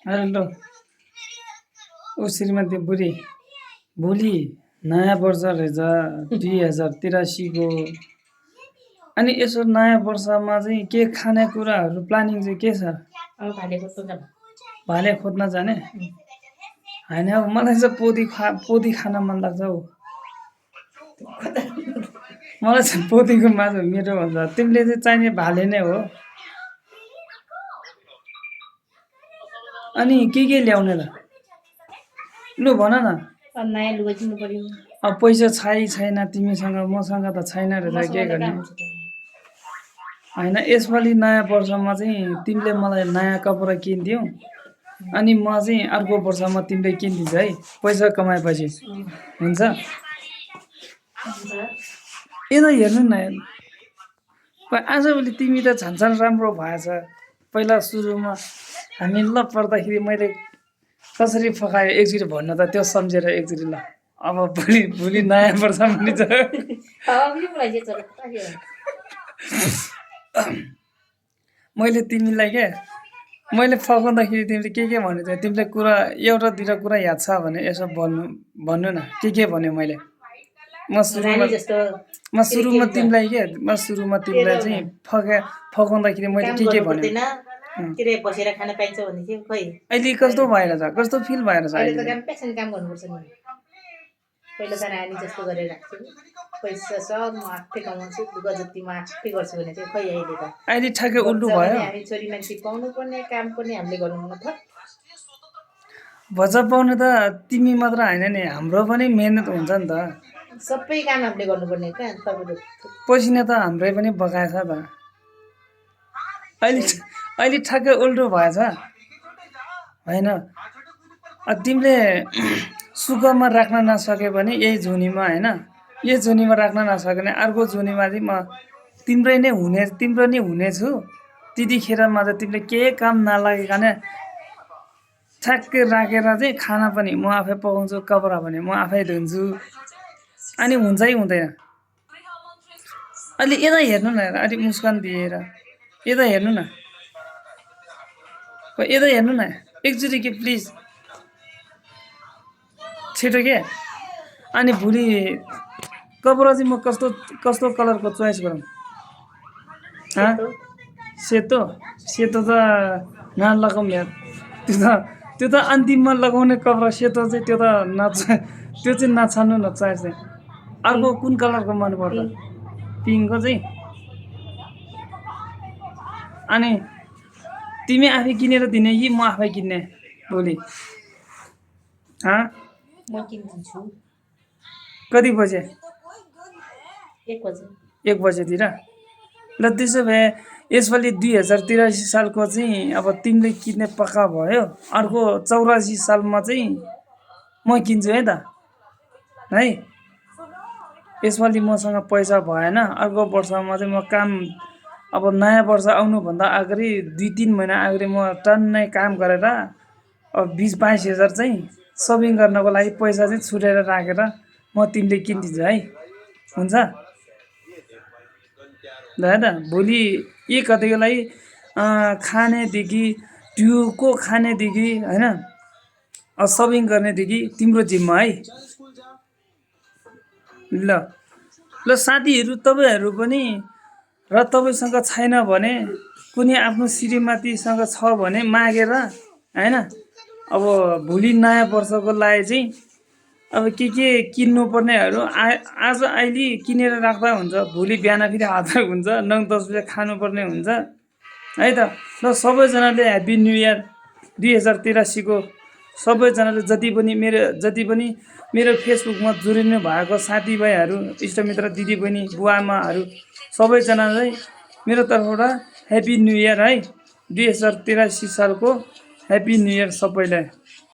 Hello ओ श्रीमती बुढी भोलि नयाँ वर्ष रहेछ 2083 को। अनि यसो नयाँ वर्षमा चाहिँ के खानेकुराहरू प्लानिङ चाहिँ के छ? भाले खोज्न जाने होइन? अब मलाई चाहिँ पोदी खान मन लाग्छ हौ। मलाई चाहिँ पोदीको मासु मिठो हुन्छ। तिमीले चाहिँ चाहिने भाले नै हो। अनि के ल्याउने त? लु भन न। नयाँ लुगा किन्नु पर्यो। अब पैसा छैन तिमीसँग, मसँग त छैन रहेछ, के गर्ने? होइन, यसपालि नयाँ वर्षमा चाहिँ तिमीले मलाई नयाँ कपडा किनिदियौ, अनि म चाहिँ अर्को वर्षमा तिमीले किनिदिन्छु है, पैसा कमाएपछि। हुन्छ? यता हेर्नु न, आजभोलि तिमी त झन् राम्रो भएछ। पहिला सुरुमा हामी ल पर्दाखेरि मैले कसरी फकायो एकचोटि भन्नु त, त्यो सम्झेर एकचोटि ल। अब भोलि नयाँ वर्ष पनि छ। मैले तिमीलाई मैले फकाउँदाखेरि तिमीले के भन्नु थियो? तिमीले कुरा एउटा दुईवटा कुरा याद छ भने यसो भन्नु न, के भन्यो मैले? म सुरुमा तिमीलाई चाहिँ फकाउँदाखेरि मैले के भन्यो? बसेर खान पाइन्छ भने चाहिँ खोइ अहिले कस्तो भएर छ? कस्तो फिल भएर छ? अहिले त काम गर्नुपर्छ नि। पहिला त रानी जस्तो गरेर राख्छु, पैसा सब म आफै कमाउँछु, दुःख जति म आफै गर्छु भने चाहिँ खोइ अहिले ठ्याक्कै उल्टो भयो। हामी छोरी मान्छे पाउनु पर्ने काम पनि हामीले गर्नु पर्छ। भजा पाउनु त तिमी मात्र होइन नि, हाम्रो पनि मेहनत हुन्छ नि त। सबै काम हामीले गर्नुपर्ने क्या तपाईँले। पसिना त हाम्रै पनि बगाएछ त। अहिले ठ्याक्कै उल्टो भएछ होइन? तिमीले सुखमा राख्न नसके भने यही झुनीमा होइन, यही झुनीमा राख्न नसके भने अर्को झुनीमा चाहिँ म तिम्रो नै हुनेछु। त्यतिखेरमा चाहिँ तिमीले केही काम नलागिकन ठ्याक्कै राखेर चाहिँ खाना पनि म आफै पकाउँछु, कपडा पनि म आफै धुन्छु, अनि हुन्छै हुँदैन। अहिले यता हेर्नु न, अलिक मुस्कान दिएर यता हेर्नु न, एकचोटि के प्लिज, छिटो के। अनि भोलि कपडा चाहिँ म कस्तो कलरको चोइस गरौँ? सेतो त नलगाउँ यार। त्यो त अन्तिममा लगाउने कपडा सेतो चाहिँ, त्यो चाहिँ नछान्नु न चोइस चाहिँ। अर्को कुन कलरको मन पर्छ? पिङ्कको चाहिँ। अनि तिमी आफै किनेर दिने कि म आफै किन्ने भोलि? म किन्छु। कति बजे? 1 बजे। 1 बजेतिर? ल त्यसो भए यसपालि 2083 सालको चाहिँ अब तिमीले किन्ने पक्का भयो। अर्को 84 सालमा चाहिँ म किन्छु है त, है। यसपालि मसँग पैसा भएन, अर्को वर्षमा चाहिँ म काम, अब नयाँ वर्ष आउनुभन्दा अगाडि 2-3 महिना अगाडि म टन्नै काम गरेर अब 20-22 हजार चाहिँ सपिङ गर्नको लागि पैसा चाहिँ छुटेर राखेर म तिमीले किनिदिन्छु है। हुन्छ? ल है त, भोलि 1 गतेको लागि खानेदेखि ट्युको खानेदेखि होइन, सपिङ गर्नेदेखि तिम्रो जिम्मा है। ल साथीहरू तपाईँहरू पनि, र तपाईँसँग छैन भने कुनै आफ्नो श्रीमतीसँग छ भने मागेर होइन, अब भोलि नयाँ वर्षको लागि चाहिँ अब के किन्नुपर्नेहरू आज अहिले किनेर राख्दा हुन्छ, भोलि बिहान फेरि हतार हुन्छ, 9-10 बजे खानुपर्ने हुन्छ है त। ल सबैजनाले ह्याप्पी न्यु इयर 2083 को। सबैजनाले जति पनि मेरो फेसबुकमा जोडिनु भएको साथीभाइहरू, इष्टमित्र, दिदीबहिनी, बुवाआमाहरू सबैजनालाई मेरो तर्फबाट ह्याप्पी न्यु इयर है। 2083 सालको ह्याप्पी न्यु इयर सबैलाई।